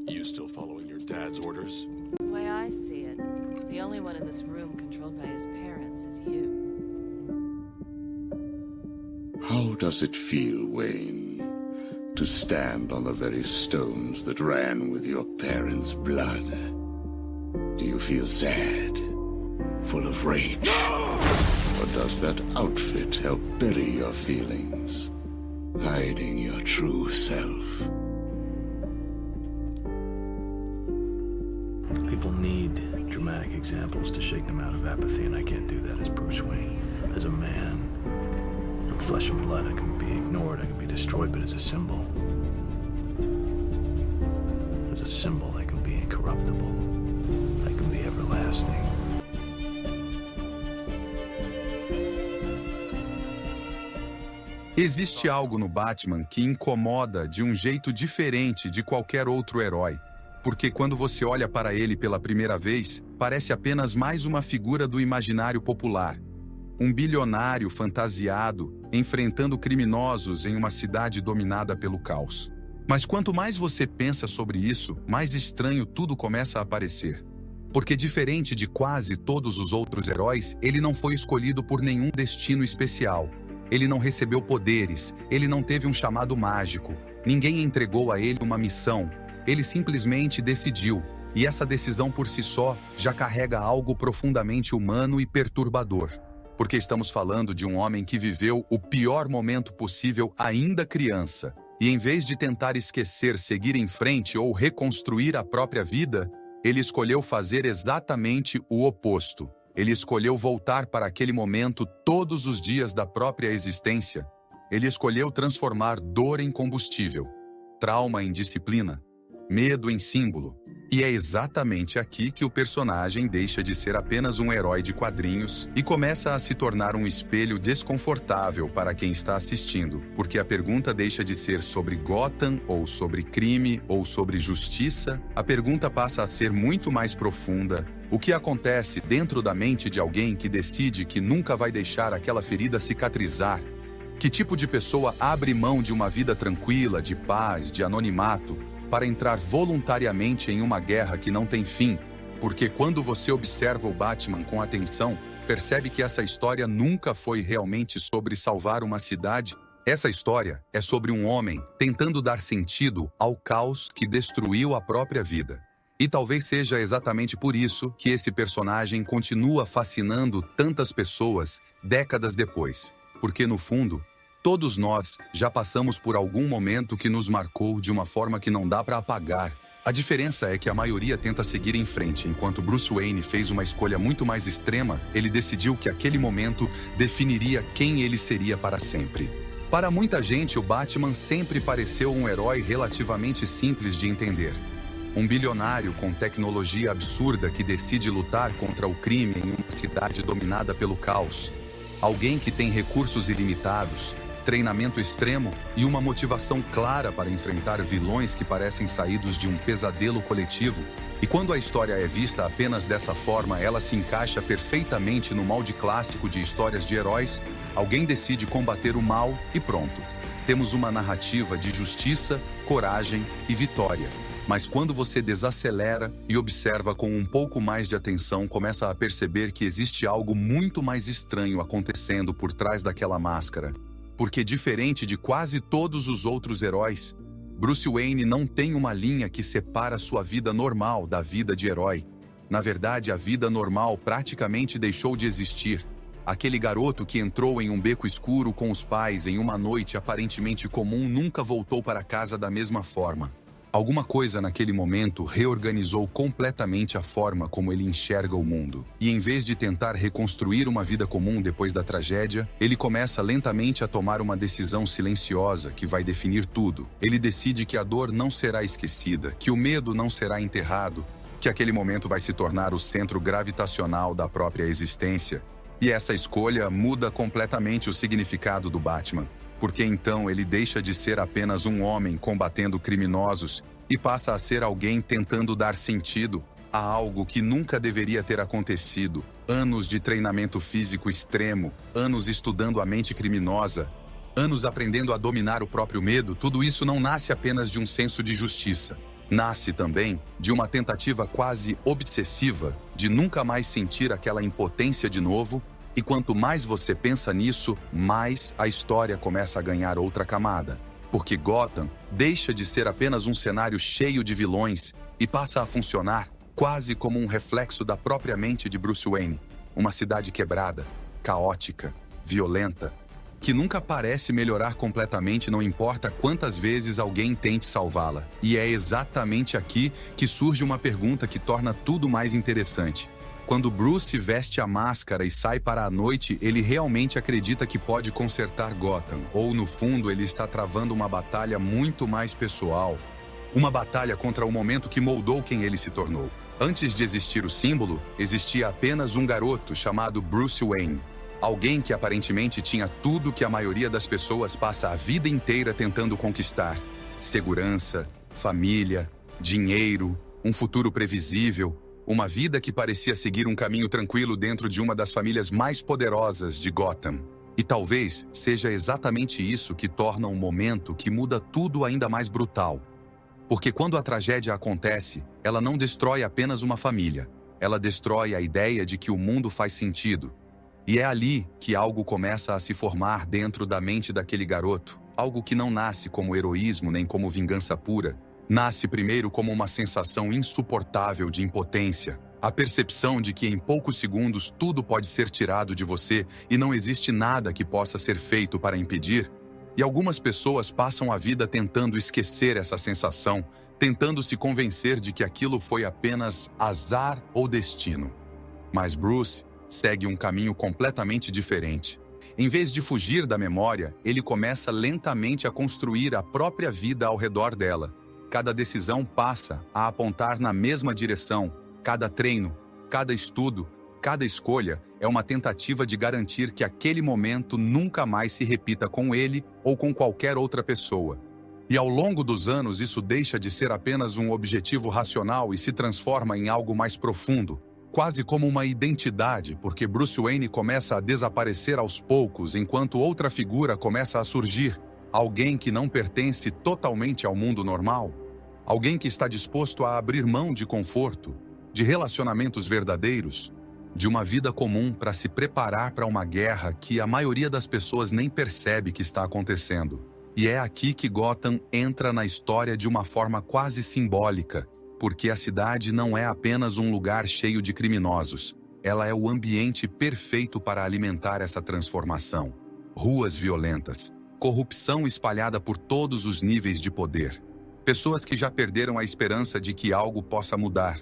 You still following your dad's orders? The way I see it, the only one in this room controlled by his parents is you. How does it feel, Wayne, to stand on the very stones that ran with your parents' blood? Do you feel sad, full of rage? Or does that outfit help bury your feelings, hiding your true self? People need dramatic examples to shake them out of apathy, and I can't do that as Bruce Wayne. As a man, I'm flesh and blood. I can be ignored, I can be destroyed, but as a symbol, I can be incorruptible. I can be everlasting. Existe algo no Batman que incomoda de um jeito diferente de qualquer outro herói. Porque quando você olha para ele pela primeira vez, parece apenas mais uma figura do imaginário popular. Um bilionário fantasiado, enfrentando criminosos em uma cidade dominada pelo caos. Mas quanto mais você pensa sobre isso, mais estranho tudo começa a parecer. Porque diferente de quase todos os outros heróis, ele não foi escolhido por nenhum destino especial. Ele não recebeu poderes, ele não teve um chamado mágico. Ninguém entregou a ele uma missão. Ele simplesmente decidiu, e essa decisão por si só já carrega algo profundamente humano e perturbador. Porque estamos falando de um homem que viveu o pior momento possível ainda criança, e em vez de tentar esquecer, seguir em frente ou reconstruir a própria vida, ele escolheu fazer exatamente o oposto. Ele escolheu voltar para aquele momento todos os dias da própria existência. Ele escolheu transformar dor em combustível, trauma em disciplina, medo em símbolo. E é exatamente aqui que o personagem deixa de ser apenas um herói de quadrinhos e começa a se tornar um espelho desconfortável para quem está assistindo, porque a pergunta deixa de ser sobre Gotham, ou sobre crime, ou sobre justiça. A pergunta passa a ser muito mais profunda. O que acontece dentro da mente de alguém que decide que nunca vai deixar aquela ferida cicatrizar? Que tipo de pessoa abre mão de uma vida tranquila, de paz, de anonimato, para entrar voluntariamente em uma guerra que não tem fim? Porque quando você observa o Batman com atenção, percebe que essa história nunca foi realmente sobre salvar uma cidade. Essa história é sobre um homem tentando dar sentido ao caos que destruiu a própria vida. E talvez seja exatamente por isso que esse personagem continua fascinando tantas pessoas décadas depois. Porque, no fundo, todos nós já passamos por algum momento que nos marcou de uma forma que não dá para apagar. A diferença é que a maioria tenta seguir em frente, enquanto Bruce Wayne fez uma escolha muito mais extrema. Ele decidiu que aquele momento definiria quem ele seria para sempre. Para muita gente, o Batman sempre pareceu um herói relativamente simples de entender. Um bilionário com tecnologia absurda que decide lutar contra o crime em uma cidade dominada pelo caos. Alguém que tem recursos ilimitados, treinamento extremo e uma motivação clara para enfrentar vilões que parecem saídos de um pesadelo coletivo. E quando a história é vista apenas dessa forma, ela se encaixa perfeitamente no molde clássico de histórias de heróis. Alguém decide combater o mal e pronto. Temos uma narrativa de justiça, coragem e vitória. Mas quando você desacelera e observa com um pouco mais de atenção, começa a perceber que existe algo muito mais estranho acontecendo por trás daquela máscara. Porque diferente de quase todos os outros heróis, Bruce Wayne não tem uma linha que separa sua vida normal da vida de herói. Na verdade, a vida normal praticamente deixou de existir. Aquele garoto que entrou em um beco escuro com os pais em uma noite aparentemente comum nunca voltou para casa da mesma forma. Alguma coisa naquele momento reorganizou completamente a forma como ele enxerga o mundo. E em vez de tentar reconstruir uma vida comum depois da tragédia, ele começa lentamente a tomar uma decisão silenciosa que vai definir tudo. Ele decide que a dor não será esquecida, que o medo não será enterrado, que aquele momento vai se tornar o centro gravitacional da própria existência. E essa escolha muda completamente o significado do Batman. Porque então ele deixa de ser apenas um homem combatendo criminosos e passa a ser alguém tentando dar sentido a algo que nunca deveria ter acontecido. Anos de treinamento físico extremo, anos estudando a mente criminosa, anos aprendendo a dominar o próprio medo, tudo isso não nasce apenas de um senso de justiça. Nasce também de uma tentativa quase obsessiva de nunca mais sentir aquela impotência de novo, e quanto mais você pensa nisso, mais a história começa a ganhar outra camada. Porque Gotham deixa de ser apenas um cenário cheio de vilões e passa a funcionar quase como um reflexo da própria mente de Bruce Wayne. Uma cidade quebrada, caótica, violenta, que nunca parece melhorar completamente, não importa quantas vezes alguém tente salvá-la. E é exatamente aqui que surge uma pergunta que torna tudo mais interessante. Quando Bruce veste a máscara e sai para a noite, ele realmente acredita que pode consertar Gotham, ou no fundo ele está travando uma batalha muito mais pessoal, uma batalha contra o momento que moldou quem ele se tornou. Antes de existir o símbolo, existia apenas um garoto chamado Bruce Wayne. Alguém que aparentemente tinha tudo que a maioria das pessoas passa a vida inteira tentando conquistar: segurança, família, dinheiro, um futuro previsível, uma vida que parecia seguir um caminho tranquilo dentro de uma das famílias mais poderosas de Gotham. E talvez seja exatamente isso que torna um momento que muda tudo ainda mais brutal. Porque quando a tragédia acontece, ela não destrói apenas uma família, ela destrói a ideia de que o mundo faz sentido. E é ali que algo começa a se formar dentro da mente daquele garoto, algo que não nasce como heroísmo nem como vingança pura. Nasce primeiro como uma sensação insuportável de impotência, a percepção de que em poucos segundos tudo pode ser tirado de você e não existe nada que possa ser feito para impedir. E algumas pessoas passam a vida tentando esquecer essa sensação, tentando se convencer de que aquilo foi apenas azar ou destino. Mas Bruce segue um caminho completamente diferente. Em vez de fugir da memória, ele começa lentamente a construir a própria vida ao redor dela. Cada decisão passa a apontar na mesma direção. Cada treino, cada estudo, cada escolha é uma tentativa de garantir que aquele momento nunca mais se repita com ele ou com qualquer outra pessoa. E ao longo dos anos, isso deixa de ser apenas um objetivo racional e se transforma em algo mais profundo, quase como uma identidade, porque Bruce Wayne começa a desaparecer aos poucos enquanto outra figura começa a surgir. Alguém que não pertence totalmente ao mundo normal. Alguém que está disposto a abrir mão de conforto, de relacionamentos verdadeiros, de uma vida comum para se preparar para uma guerra que a maioria das pessoas nem percebe que está acontecendo. E é aqui que Gotham entra na história de uma forma quase simbólica, porque a cidade não é apenas um lugar cheio de criminosos. Ela é o ambiente perfeito para alimentar essa transformação. Ruas violentas, corrupção espalhada por todos os níveis de poder. Pessoas que já perderam a esperança de que algo possa mudar.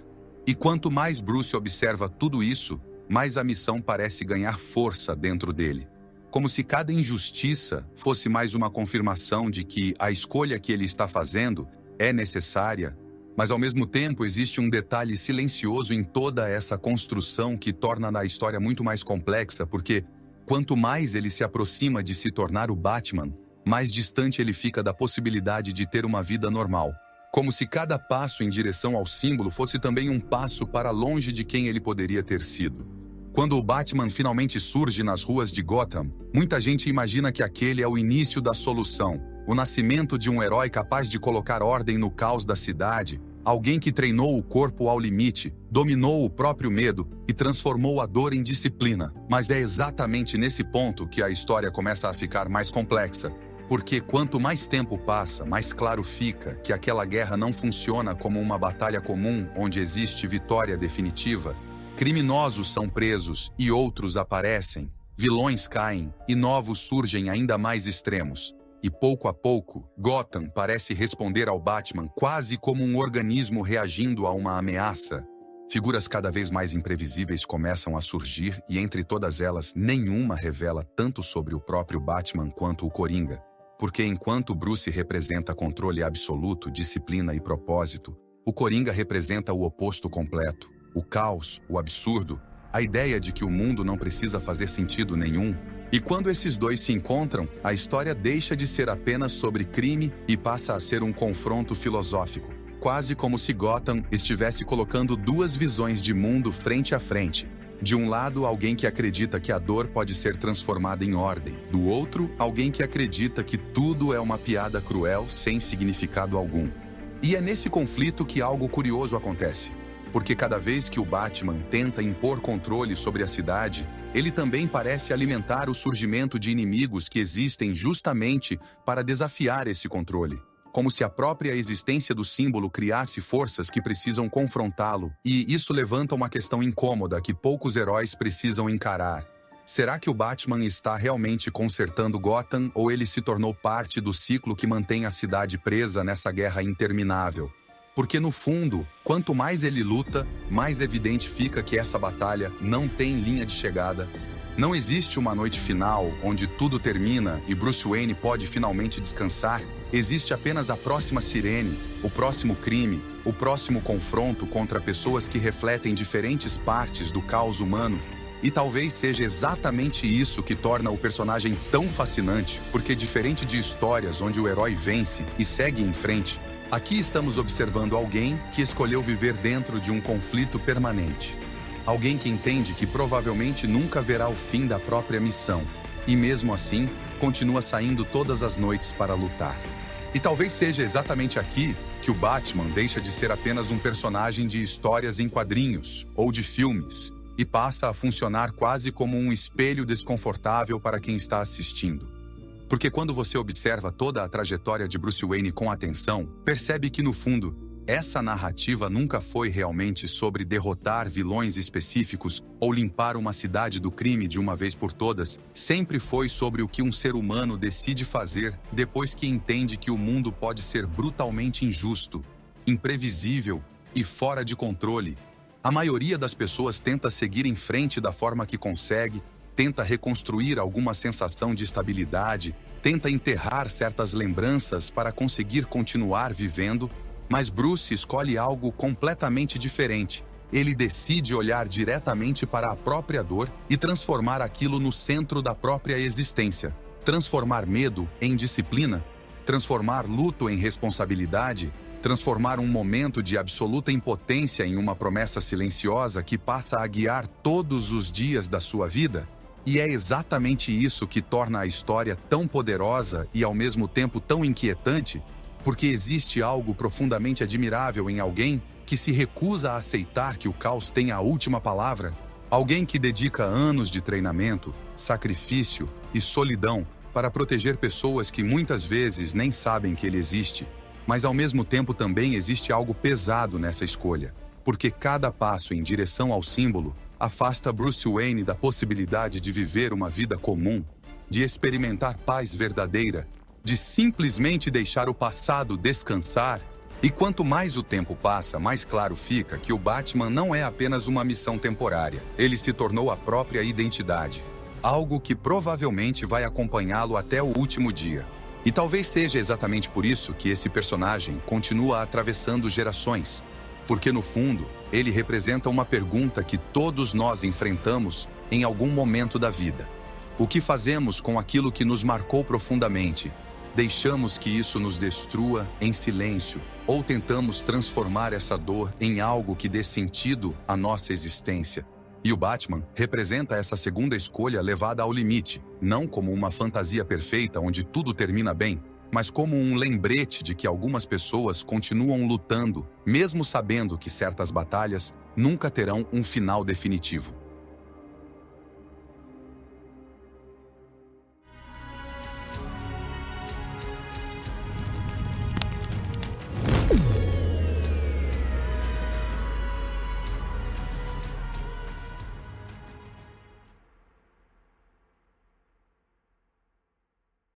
E quanto mais Bruce observa tudo isso, mais a missão parece ganhar força dentro dele. Como se cada injustiça fosse mais uma confirmação de que a escolha que ele está fazendo é necessária. Mas, ao mesmo tempo, existe um detalhe silencioso em toda essa construção que torna a história muito mais complexa, porque quanto mais ele se aproxima de se tornar o Batman, mais distante ele fica da possibilidade de ter uma vida normal. Como se cada passo em direção ao símbolo fosse também um passo para longe de quem ele poderia ter sido. Quando o Batman finalmente surge nas ruas de Gotham, muita gente imagina que aquele é o início da solução, o nascimento de um herói capaz de colocar ordem no caos da cidade, alguém que treinou o corpo ao limite, dominou o próprio medo e transformou a dor em disciplina. Mas é exatamente nesse ponto que a história começa a ficar mais complexa. Porque quanto mais tempo passa, mais claro fica que aquela guerra não funciona como uma batalha comum onde existe vitória definitiva. Criminosos são presos e outros aparecem, vilões caem e novos surgem ainda mais extremos. E pouco a pouco, Gotham parece responder ao Batman quase como um organismo reagindo a uma ameaça. Figuras cada vez mais imprevisíveis começam a surgir e entre todas elas, nenhuma revela tanto sobre o próprio Batman quanto o Coringa. Porque enquanto Bruce representa controle absoluto, disciplina e propósito, o Coringa representa o oposto completo. O caos, o absurdo, a ideia de que o mundo não precisa fazer sentido nenhum. E quando esses dois se encontram, a história deixa de ser apenas sobre crime e passa a ser um confronto filosófico. Quase como se Gotham estivesse colocando duas visões de mundo frente a frente. De um lado, alguém que acredita que a dor pode ser transformada em ordem. Do outro, alguém que acredita que tudo é uma piada cruel sem significado algum. E é nesse conflito que algo curioso acontece. Porque cada vez que o Batman tenta impor controle sobre a cidade, ele também parece alimentar o surgimento de inimigos que existem justamente para desafiar esse controle. Como se a própria existência do símbolo criasse forças que precisam confrontá-lo, e isso levanta uma questão incômoda que poucos heróis precisam encarar. Será que o Batman está realmente consertando Gotham ou ele se tornou parte do ciclo que mantém a cidade presa nessa guerra interminável? Porque no fundo, quanto mais ele luta, mais evidente fica que essa batalha não tem linha de chegada. Não existe uma noite final onde tudo termina e Bruce Wayne pode finalmente descansar. Existe apenas a próxima sirene, o próximo crime, o próximo confronto contra pessoas que refletem diferentes partes do caos humano. E talvez seja exatamente isso que torna o personagem tão fascinante, porque diferente de histórias onde o herói vence e segue em frente, aqui estamos observando alguém que escolheu viver dentro de um conflito permanente. Alguém que entende que provavelmente nunca verá o fim da própria missão, e mesmo assim, continua saindo todas as noites para lutar. E talvez seja exatamente aqui que o Batman deixa de ser apenas um personagem de histórias em quadrinhos ou de filmes, e passa a funcionar quase como um espelho desconfortável para quem está assistindo. Porque quando você observa toda a trajetória de Bruce Wayne com atenção, percebe que no fundo, essa narrativa nunca foi realmente sobre derrotar vilões específicos ou limpar uma cidade do crime de uma vez por todas. Sempre foi sobre o que um ser humano decide fazer depois que entende que o mundo pode ser brutalmente injusto, imprevisível e fora de controle. A maioria das pessoas tenta seguir em frente da forma que consegue, tenta reconstruir alguma sensação de estabilidade, tenta enterrar certas lembranças para conseguir continuar vivendo, mas Bruce escolhe algo completamente diferente. Ele decide olhar diretamente para a própria dor e transformar aquilo no centro da própria existência. Transformar medo em disciplina, transformar luto em responsabilidade, transformar um momento de absoluta impotência em uma promessa silenciosa que passa a guiar todos os dias da sua vida. E é exatamente isso que torna a história tão poderosa e ao mesmo tempo tão inquietante, porque existe algo profundamente admirável em alguém que se recusa a aceitar que o caos tenha a última palavra, alguém que dedica anos de treinamento, sacrifício e solidão para proteger pessoas que muitas vezes nem sabem que ele existe. Mas ao mesmo tempo também existe algo pesado nessa escolha, porque cada passo em direção ao símbolo afasta Bruce Wayne da possibilidade de viver uma vida comum, de experimentar paz verdadeira, de simplesmente deixar o passado descansar. E quanto mais o tempo passa, mais claro fica que o Batman não é apenas uma missão temporária. Ele se tornou a própria identidade, algo que provavelmente vai acompanhá-lo até o último dia. E talvez seja exatamente por isso que esse personagem continua atravessando gerações, porque no fundo, ele representa uma pergunta que todos nós enfrentamos em algum momento da vida. O que fazemos com aquilo que nos marcou profundamente? Deixamos que isso nos destrua em silêncio, ou tentamos transformar essa dor em algo que dê sentido à nossa existência? E o Batman representa essa segunda escolha levada ao limite, não como uma fantasia perfeita onde tudo termina bem, mas como um lembrete de que algumas pessoas continuam lutando, mesmo sabendo que certas batalhas nunca terão um final definitivo.